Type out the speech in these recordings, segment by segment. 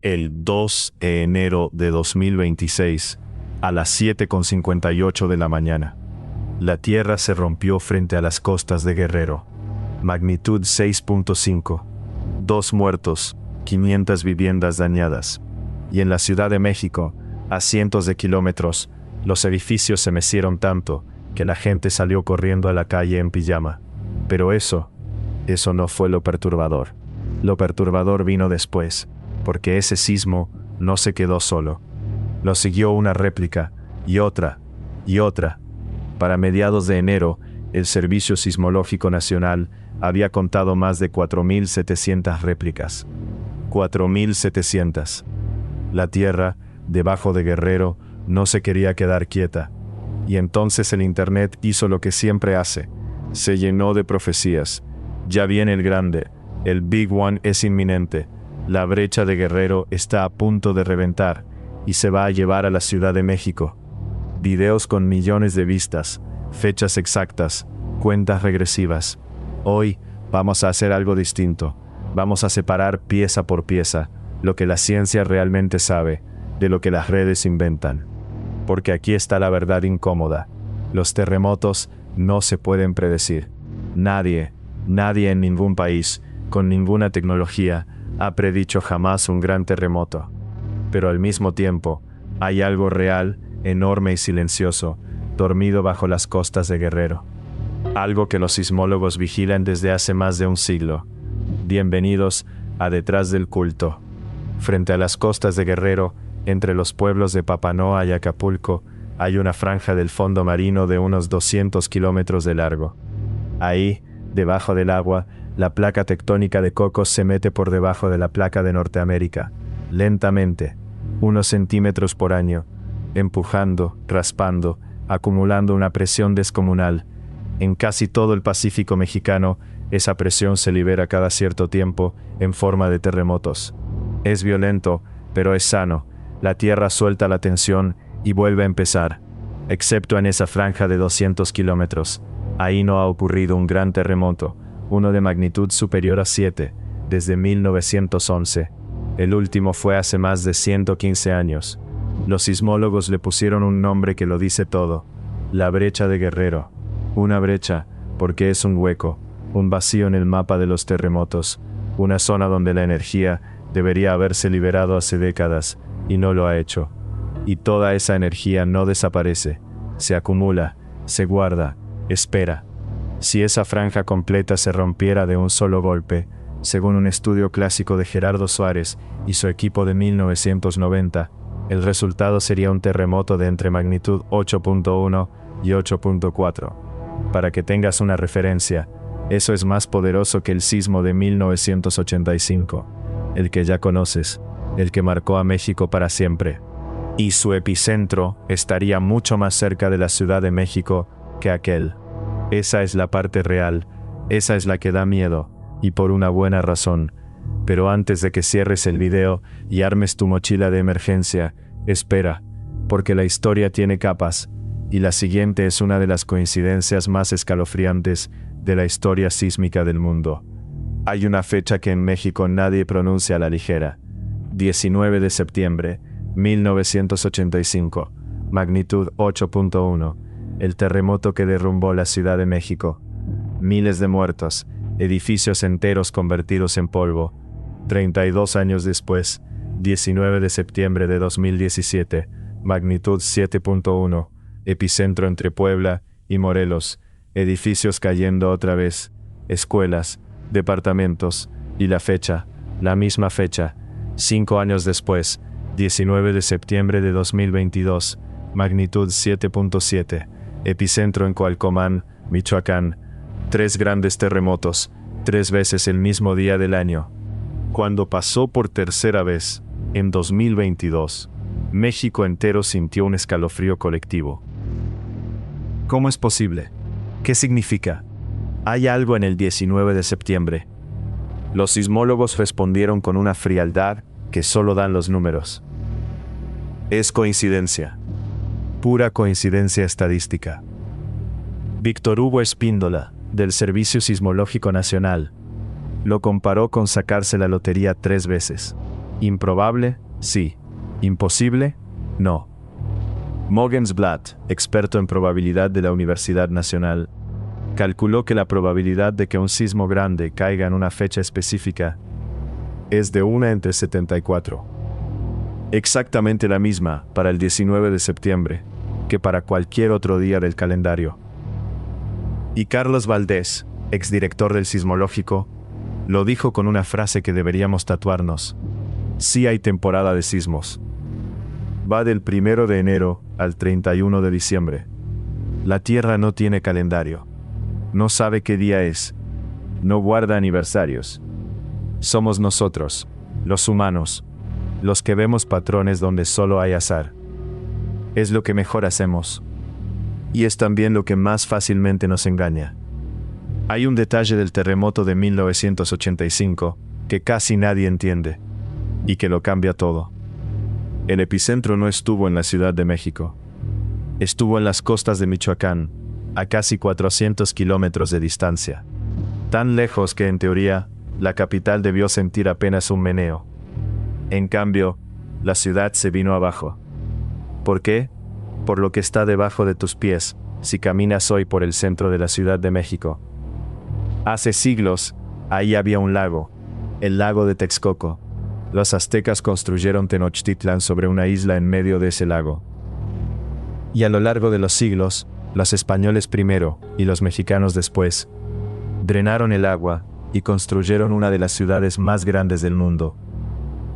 El 2 de enero de 2026, a las 7:58 de la mañana, la tierra se rompió frente a las costas de Guerrero. Magnitud 6.5. 2 muertos, 500 viviendas dañadas. Y en la Ciudad de México, a cientos de kilómetros, los edificios se mecieron tanto que la gente salió corriendo a la calle en pijama. Pero eso no fue lo perturbador. Lo perturbador vino después, porque ese sismo no se quedó solo. Lo siguió una réplica, y otra, y otra. Para mediados de enero, el Servicio Sismológico Nacional había contado más de 4.700 réplicas. 4.700. La tierra, debajo de Guerrero, no se quería quedar quieta. Y entonces el Internet hizo lo que siempre hace. Se llenó de profecías. Ya viene el grande. El Big One es inminente. La brecha de Guerrero está a punto de reventar y se va a llevar a la Ciudad de México. Videos con millones de vistas, fechas exactas, cuentas regresivas. Hoy vamos a hacer algo distinto. Vamos a separar pieza por pieza lo que la ciencia realmente sabe de lo que las redes inventan. Porque aquí está la verdad incómoda. Los terremotos no se pueden predecir. Nadie en ningún país, con ninguna tecnología, ha predicho jamás un gran terremoto. Pero al mismo tiempo, hay algo real, enorme y silencioso, dormido bajo las costas de Guerrero. Algo que los sismólogos vigilan desde hace más de un siglo. Bienvenidos a Detrás del Culto. Frente a las costas de Guerrero, entre los pueblos de Papanoa y Acapulco, hay una franja del fondo marino de unos 200 kilómetros de largo. Ahí, debajo del agua, la placa tectónica de Cocos se mete por debajo de la placa de Norteamérica, lentamente, unos centímetros por año, empujando, raspando, acumulando una presión descomunal. En casi todo el Pacífico mexicano, esa presión se libera cada cierto tiempo en forma de terremotos. Es violento, pero es sano. La tierra suelta la tensión y vuelve a empezar, excepto en esa franja de 200 kilómetros. Ahí no ha ocurrido un gran terremoto, uno de magnitud superior a 7, desde 1911. El último fue hace más de 115 años. Los sismólogos le pusieron un nombre que lo dice todo: la brecha de Guerrero. Una brecha, porque es un hueco, un vacío en el mapa de los terremotos, una zona donde la energía debería haberse liberado hace décadas, y no lo ha hecho. Y toda esa energía no desaparece, se acumula, se guarda, espera. Si esa franja completa se rompiera de un solo golpe, según un estudio clásico de Gerardo Suárez y su equipo de 1990, el resultado sería un terremoto de entre magnitud 8.1 y 8.4. Para que tengas una referencia, eso es más poderoso que el sismo de 1985, el que ya conoces, el que marcó a México para siempre. Y su epicentro estaría mucho más cerca de la Ciudad de México que aquel. Esa es la parte real, esa es la que da miedo, y por una buena razón. Pero antes de que cierres el video y armes tu mochila de emergencia, espera, porque la historia tiene capas, y la siguiente es una de las coincidencias más escalofriantes de la historia sísmica del mundo. Hay una fecha que en México nadie pronuncia a la ligera. 19 de septiembre, 1985, magnitud 8.1. El terremoto que derrumbó la Ciudad de México. Miles de muertos, edificios enteros convertidos en polvo. 32 años después, 19 de septiembre de 2017, magnitud 7.1, epicentro entre Puebla y Morelos, edificios cayendo otra vez, escuelas, departamentos, y la fecha, la misma fecha, 5 años después, 19 de septiembre de 2022, magnitud 7.7, epicentro en Cualcomán, Michoacán. 3 grandes terremotos, 3 veces el mismo día del año. Cuando pasó por tercera vez, en 2022, México entero sintió un escalofrío colectivo. ¿Cómo es posible? ¿Qué significa? Hay algo en el 19 de septiembre. Los sismólogos respondieron con una frialdad que solo dan los números. Es coincidencia. Pura coincidencia estadística. Víctor Hugo Espíndola, del Servicio Sismológico Nacional, lo comparó con sacarse la lotería 3 veces. ¿Improbable? Sí. ¿Imposible? No. Mogens Blatt, experto en probabilidad de la Universidad Nacional, calculó que la probabilidad de que un sismo grande caiga en una fecha específica es de 1 entre 74. Exactamente la misma para el 19 de septiembre que para cualquier otro día del calendario. Y Carlos Valdés, exdirector del Sismológico, lo dijo con una frase que deberíamos tatuarnos: sí hay temporada de sismos. Va del 1 de enero al 31 de diciembre. La Tierra no tiene calendario. No sabe qué día es. No guarda aniversarios. Somos nosotros, los humanos, los que vemos patrones donde solo hay azar. Es lo que mejor hacemos. Y es también lo que más fácilmente nos engaña. Hay un detalle del terremoto de 1985 que casi nadie entiende, y que lo cambia todo. El epicentro no estuvo en la Ciudad de México. Estuvo en las costas de Michoacán, a casi 400 kilómetros de distancia. Tan lejos que, en teoría, la capital debió sentir apenas un meneo. En cambio, la ciudad se vino abajo. ¿Por qué? Por lo que está debajo de tus pies, si caminas hoy por el centro de la Ciudad de México. Hace siglos, ahí había un lago, el lago de Texcoco. Los aztecas construyeron Tenochtitlan sobre una isla en medio de ese lago. Y a lo largo de los siglos, los españoles primero y los mexicanos después, drenaron el agua y construyeron una de las ciudades más grandes del mundo,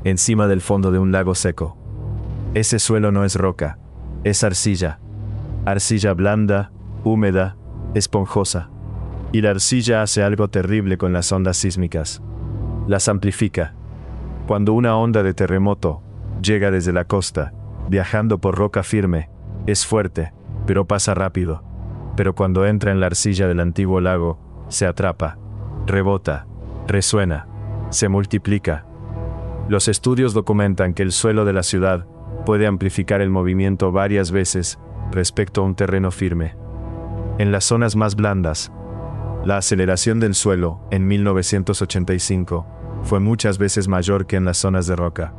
encima del fondo de un lago seco. Ese suelo no es roca, es arcilla. Arcilla blanda, húmeda, esponjosa. Y la arcilla hace algo terrible con las ondas sísmicas. Las amplifica. Cuando una onda de terremoto llega desde la costa, viajando por roca firme, es fuerte, pero pasa rápido. Pero cuando entra en la arcilla del antiguo lago, se atrapa, rebota, resuena, se multiplica. Los estudios documentan que el suelo de la ciudad puede amplificar el movimiento varias veces respecto a un terreno firme. En las zonas más blandas, la aceleración del suelo en 1985 fue muchas veces mayor que en las zonas de roca.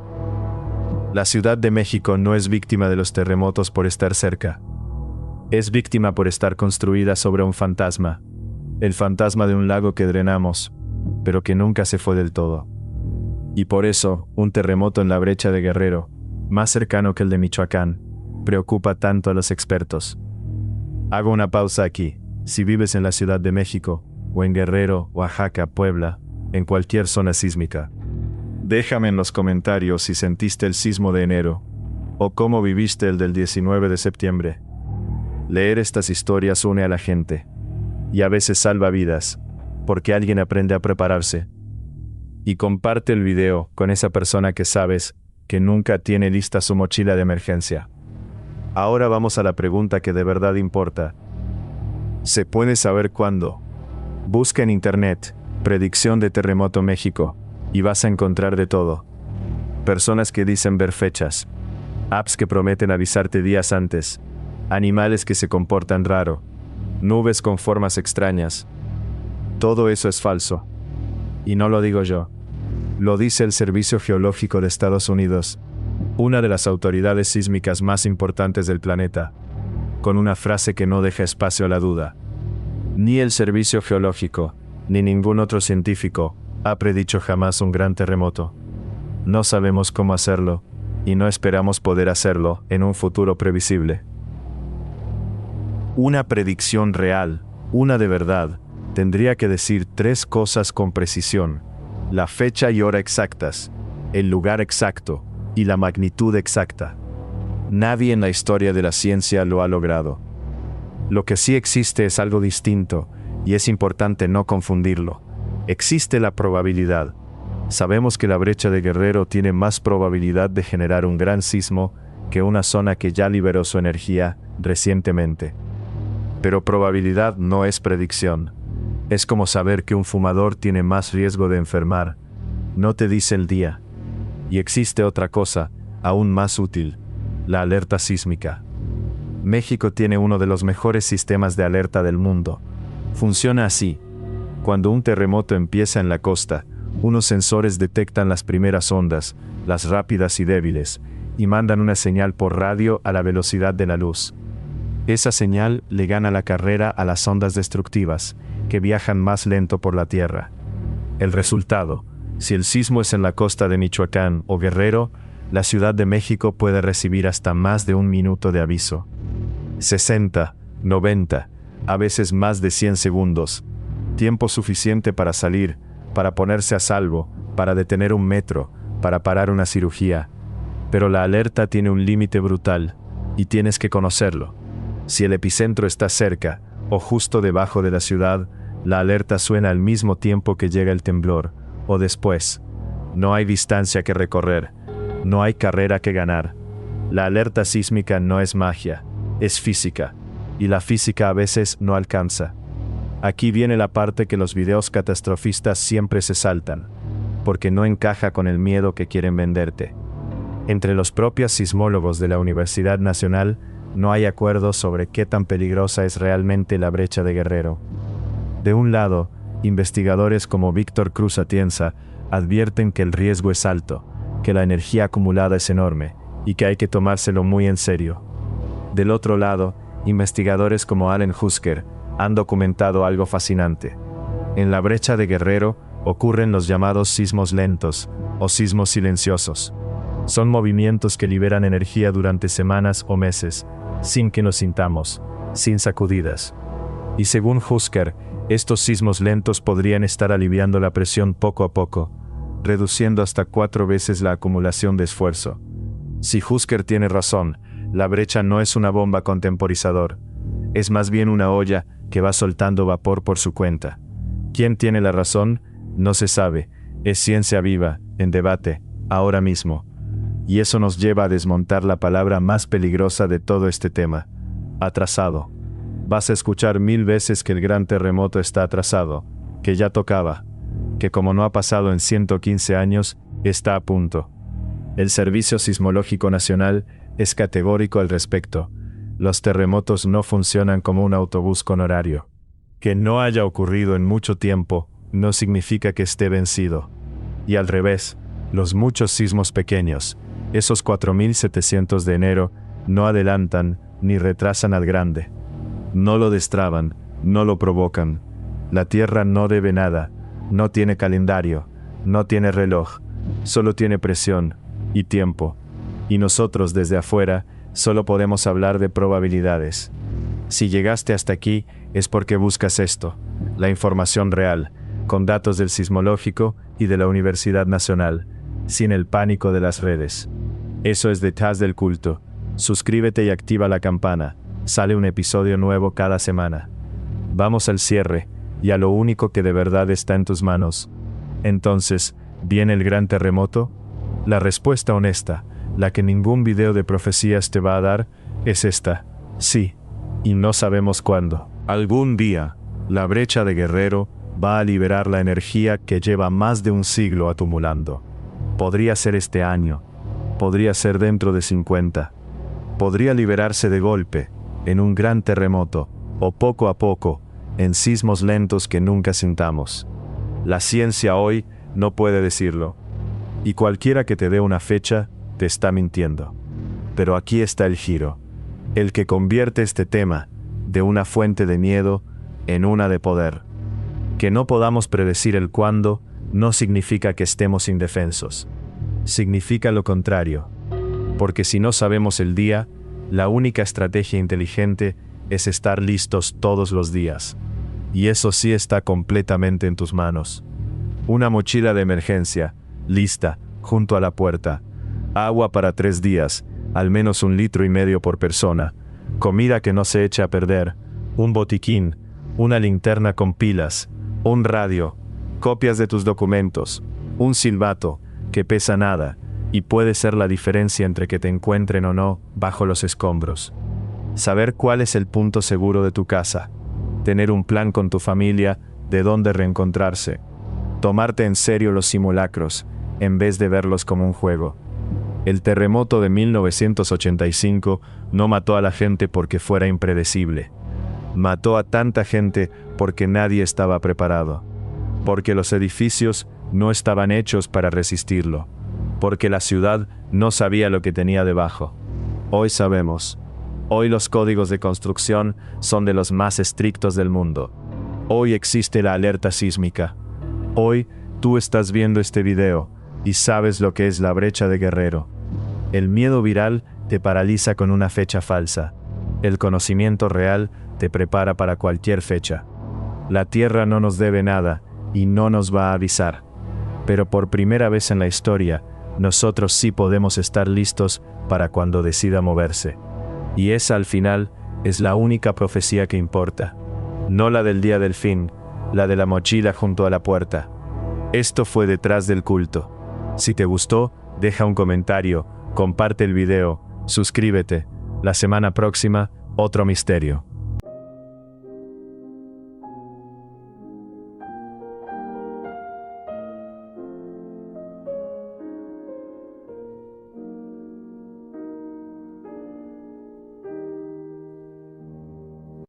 La Ciudad de México no es víctima de los terremotos por estar cerca. Es víctima por estar construida sobre un fantasma, el fantasma de un lago que drenamos, pero que nunca se fue del todo. Y por eso, un terremoto en la brecha de Guerrero, más cercano que el de Michoacán, preocupa tanto a los expertos. Hago una pausa aquí. Si vives en la Ciudad de México, o en Guerrero, Oaxaca, Puebla, en cualquier zona sísmica, déjame en los comentarios si sentiste el sismo de enero, o cómo viviste el del 19 de septiembre. Leer estas historias une a la gente, y a veces salva vidas, porque alguien aprende a prepararse. Y comparte el video con esa persona que sabes que nunca tiene lista su mochila de emergencia. Ahora vamos a la pregunta que de verdad importa. ¿Se puede saber cuándo? Busca en internet, predicción de terremoto México, y vas a encontrar de todo. Personas que dicen ver fechas, apps que prometen avisarte días antes, animales que se comportan raro, nubes con formas extrañas. Todo eso es falso. Y no lo digo yo. Lo dice el Servicio Geológico de Estados Unidos, una de las autoridades sísmicas más importantes del planeta, con una frase que no deja espacio a la duda. Ni el Servicio Geológico, ni ningún otro científico, ha predicho jamás un gran terremoto. No sabemos cómo hacerlo, y no esperamos poder hacerlo en un futuro previsible. Una predicción real, una de verdad, tendría que decir 3 cosas con precisión: la fecha y hora exactas, el lugar exacto y la magnitud exacta. Nadie en la historia de la ciencia lo ha logrado. Lo que sí existe es algo distinto, y es importante no confundirlo. Existe la probabilidad. Sabemos que la brecha de Guerrero tiene más probabilidad de generar un gran sismo que una zona que ya liberó su energía recientemente. Pero probabilidad no es predicción. Es como saber que un fumador tiene más riesgo de enfermar. No te dice el día. Y existe otra cosa, aún más útil: la alerta sísmica. México tiene uno de los mejores sistemas de alerta del mundo. Funciona así: cuando un terremoto empieza en la costa, unos sensores detectan las primeras ondas, las rápidas y débiles, y mandan una señal por radio a la velocidad de la luz. Esa señal le gana la carrera a las ondas destructivas, que viajan más lento por la Tierra. El resultado: si el sismo es en la costa de Michoacán o Guerrero, la Ciudad de México puede recibir hasta más de 1 minuto de aviso. 60, 90, a veces más de 100 segundos. Tiempo suficiente para salir, para ponerse a salvo, para detener un metro, para parar una cirugía. Pero la alerta tiene un límite brutal, y tienes que conocerlo. Si el epicentro está cerca, o justo debajo de la ciudad, la alerta suena al mismo tiempo que llega el temblor, o después. No hay distancia que recorrer, no hay carrera que ganar. La alerta sísmica no es magia, es física, y la física a veces no alcanza. Aquí viene la parte que los videos catastrofistas siempre se saltan, porque no encaja con el miedo que quieren venderte. Entre los propios sismólogos de la Universidad Nacional no hay acuerdo sobre qué tan peligrosa es realmente la brecha de Guerrero. De un lado, investigadores como Víctor Cruz Atienza advierten que el riesgo es alto, que la energía acumulada es enorme y que hay que tomárselo muy en serio. Del otro lado, investigadores como Allen Husker han documentado algo fascinante. En la brecha de Guerrero ocurren los llamados sismos lentos o sismos silenciosos. Son movimientos que liberan energía durante semanas o meses, sin que nos sintamos, sin sacudidas. Y según Husker, estos sismos lentos podrían estar aliviando la presión poco a poco, reduciendo hasta 4 veces la acumulación de esfuerzo. Si Husker tiene razón, la brecha no es una bomba con temporizador, es más bien una olla que va soltando vapor por su cuenta. ¿Quién tiene la razón? No se sabe, es ciencia viva, en debate, ahora mismo. Y eso nos lleva a desmontar la palabra más peligrosa de todo este tema: atrasado. Vas a escuchar 1000 veces que el gran terremoto está atrasado, que ya tocaba, que como no ha pasado en 115 años, está a punto. El Servicio Sismológico Nacional es categórico al respecto. Los terremotos no funcionan como un autobús con horario. Que no haya ocurrido en mucho tiempo no significa que esté vencido. Y al revés, los muchos sismos pequeños, esos 4.700 de enero, no adelantan ni retrasan al grande. No lo destraban, no lo provocan. La Tierra no debe nada, no tiene calendario, no tiene reloj, solo tiene presión y tiempo. Y nosotros desde afuera solo podemos hablar de probabilidades. Si llegaste hasta aquí es porque buscas esto, la información real, con datos del Sismológico y de la Universidad Nacional, sin el pánico de las redes. Eso es Detrás del Culto. Suscríbete y activa la campana. Sale un episodio nuevo cada semana. Vamos al cierre, y a lo único que de verdad está en tus manos. Entonces, ¿viene el gran terremoto? La respuesta honesta, la que ningún video de profecías te va a dar, es esta: sí, y no sabemos cuándo. Algún día, la brecha de Guerrero va a liberar la energía que lleva más de un siglo acumulando. Podría ser este año, podría ser dentro de 50. Podría liberarse de golpe, en un gran terremoto, o poco a poco, en sismos lentos que nunca sintamos. La ciencia hoy no puede decirlo. Y cualquiera que te dé una fecha, te está mintiendo. Pero aquí está el giro, el que convierte este tema, de una fuente de miedo, en una de poder. Que no podamos predecir el cuándo, no significa que estemos indefensos. Significa lo contrario. Porque si no sabemos el día, la única estrategia inteligente es estar listos todos los días. Y eso sí está completamente en tus manos. Una mochila de emergencia, lista, junto a la puerta. Agua para 3 días, al menos 1,5 litros por persona. Comida que no se eche a perder. Un botiquín, una linterna con pilas, un radio, copias de tus documentos, un silbato, que pesa nada, y puede ser la diferencia entre que te encuentren o no bajo los escombros. Saber cuál es el punto seguro de tu casa. Tener un plan con tu familia de dónde reencontrarse. Tomarte en serio los simulacros, en vez de verlos como un juego. El terremoto de 1985 no mató a la gente porque fuera impredecible. Mató a tanta gente porque nadie estaba preparado. Porque los edificios no estaban hechos para resistirlo, porque la ciudad no sabía lo que tenía debajo. Hoy sabemos. Hoy los códigos de construcción son de los más estrictos del mundo. Hoy existe la alerta sísmica. Hoy tú estás viendo este video y sabes lo que es la brecha de Guerrero. El miedo viral te paraliza con una fecha falsa. El conocimiento real te prepara para cualquier fecha. La Tierra no nos debe nada y no nos va a avisar. Pero por primera vez en la historia, nosotros sí podemos estar listos para cuando decida moverse. Y esa al final es la única profecía que importa. No la del día del fin, la de la mochila junto a la puerta. Esto fue Detrás del Culto. Si te gustó, deja un comentario, comparte el video, suscríbete. La semana próxima, otro misterio.